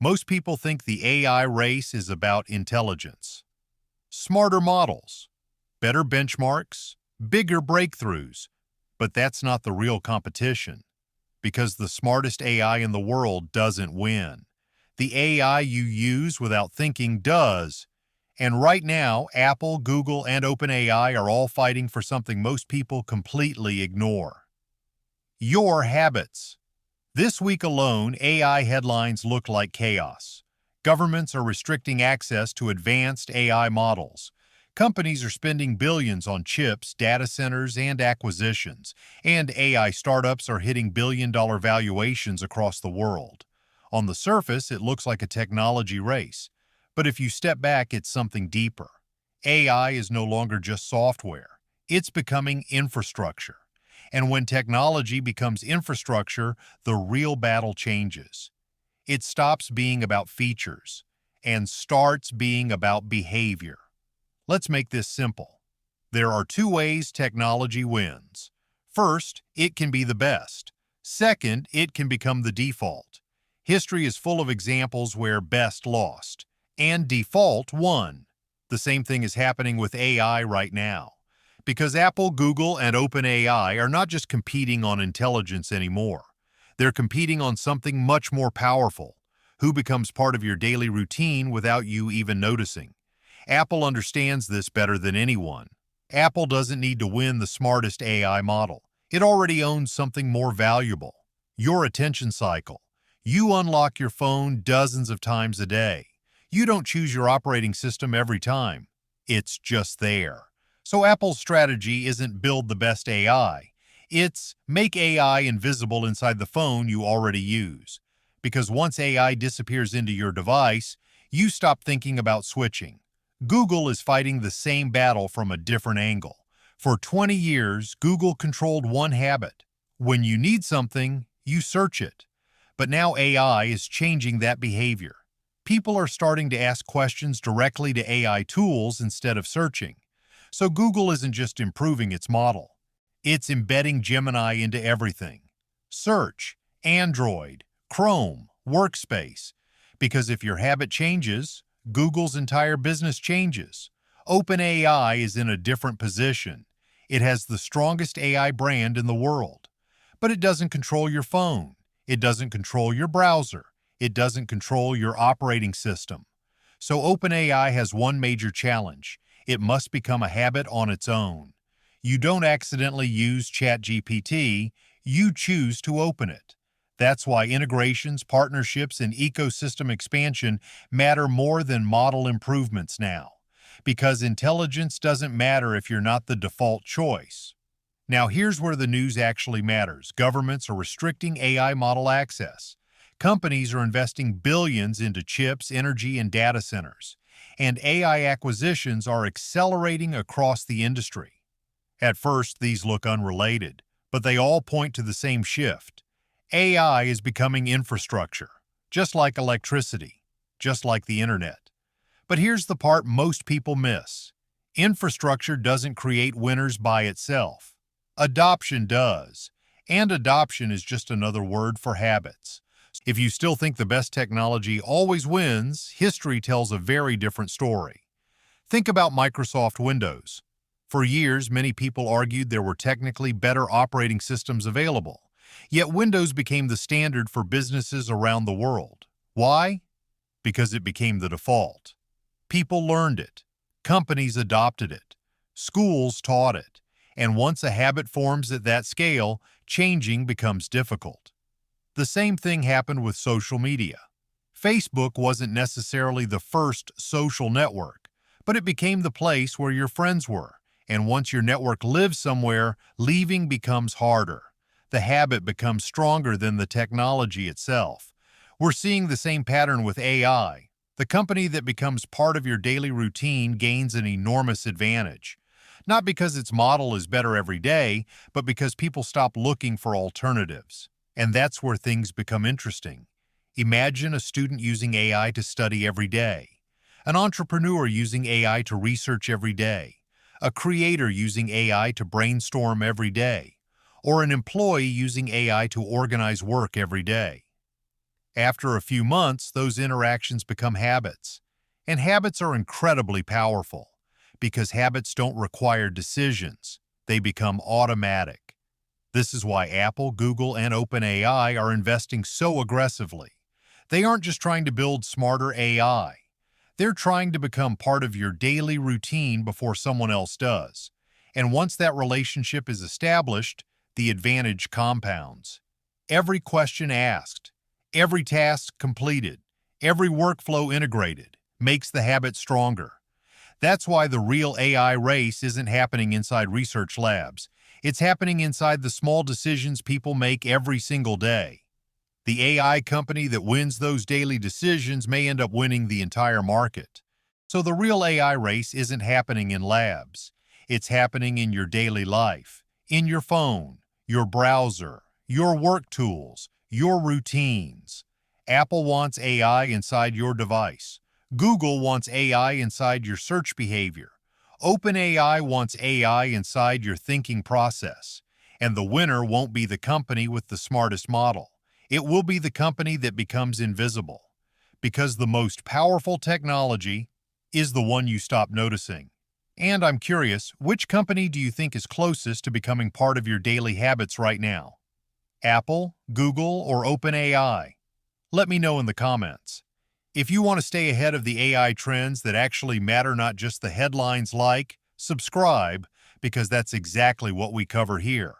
Most people think the AI race is about intelligence. Smarter models, better benchmarks, bigger breakthroughs. But that's not the real competition, because the smartest AI in the world doesn't win. The AI you use without thinking does. And right now, Apple, Google, and OpenAI are all fighting for something most people completely ignore: your habits. This week alone, AI headlines look like chaos. Governments are restricting access to advanced AI models. Companies are spending billions on chips, data centers, and acquisitions, and AI startups are hitting billion-dollar valuations across the world. On the surface, it looks like a technology race, but if you step back, it's something deeper. AI is no longer just software. It's becoming infrastructure. And when technology becomes infrastructure, the real battle changes. It stops being about features and starts being about behavior. Let's make this simple. There are two ways technology wins. First, it can be the best. Second, it can become the default. History is full of examples where best lost and default won. The same thing is happening with AI right now. Because Apple, Google, and OpenAI are not just competing on intelligence anymore. They're competing on something much more powerful: who becomes part of your daily routine without you even noticing. Apple understands this better than anyone. Apple doesn't need to win the smartest AI model. It already owns something more valuable: your attention cycle. You unlock your phone dozens of times a day. You don't choose your operating system every time. It's just there. So Apple's strategy isn't build the best AI. It's make AI invisible inside the phone you already use. Because once AI disappears into your device, you stop thinking about switching. Google is fighting the same battle from a different angle. For 20 years, Google controlled one habit: when you need something, you search it. But now AI is changing that behavior. People are starting to ask questions directly to AI tools instead of searching. So Google isn't just improving its model. It's embedding Gemini into everything: Search, Android, Chrome, Workspace. Because if your habit changes, Google's entire business changes. OpenAI is in a different position. It has the strongest AI brand in the world. But it doesn't control your phone. It doesn't control your browser. It doesn't control your operating system. So OpenAI has one major challenge: it must become a habit on its own. You don't accidentally use ChatGPT, you choose to open it. That's why integrations, partnerships, and ecosystem expansion matter more than model improvements now. Because intelligence doesn't matter if you're not the default choice. Now here's where the news actually matters. Governments are restricting AI model access. Companies are investing billions into chips, energy, and data centers. And AI acquisitions are accelerating across the industry. At first, these look unrelated, but they all point to the same shift. AI is becoming infrastructure, just like electricity, just like the internet. But here's the part most people miss. Infrastructure doesn't create winners by itself. Adoption does. And adoption is just another word for habits. If you still think the best technology always wins, history tells a very different story. Think about Microsoft Windows. For years, many people argued there were technically better operating systems available. Yet Windows became the standard for businesses around the world. Why? Because it became the default. People learned it. Companies adopted it. Schools taught it. And once a habit forms at that scale, changing becomes difficult. The same thing happened with social media. Facebook wasn't necessarily the first social network, but it became the place where your friends were. And once your network lives somewhere, leaving becomes harder. The habit becomes stronger than the technology itself. We're seeing the same pattern with AI. The company that becomes part of your daily routine gains an enormous advantage. Not because its model is better every day, but because people stop looking for alternatives. And that's where things become interesting. Imagine a student using AI to study every day, an entrepreneur using AI to research every day, a creator using AI to brainstorm every day, or an employee using AI to organize work every day. After a few months, those interactions become habits. And habits are incredibly powerful because habits don't require decisions. They become automatic. This is why Apple, Google, and OpenAI are investing so aggressively. They aren't just trying to build smarter AI. They're trying to become part of your daily routine before someone else does. And once that relationship is established, the advantage compounds. Every question asked, every task completed, every workflow integrated makes the habit stronger. That's why the real AI race isn't happening inside research labs. It's happening inside the small decisions people make every single day. The AI company that wins those daily decisions may end up winning the entire market. So the real AI race isn't happening in labs. It's happening in your daily life, in your phone, your browser, your work tools, your routines. Apple wants AI inside your device. Google wants AI inside your search behavior. OpenAI wants AI inside your thinking process. And the winner won't be the company with the smartest model. It will be the company that becomes invisible. Because the most powerful technology is the one you stop noticing. And I'm curious, which company do you think is closest to becoming part of your daily habits right now? Apple, Google, or OpenAI? Let me know in the comments. If you want to stay ahead of the AI trends that actually matter, not just the headlines, subscribe, because that's exactly what we cover here.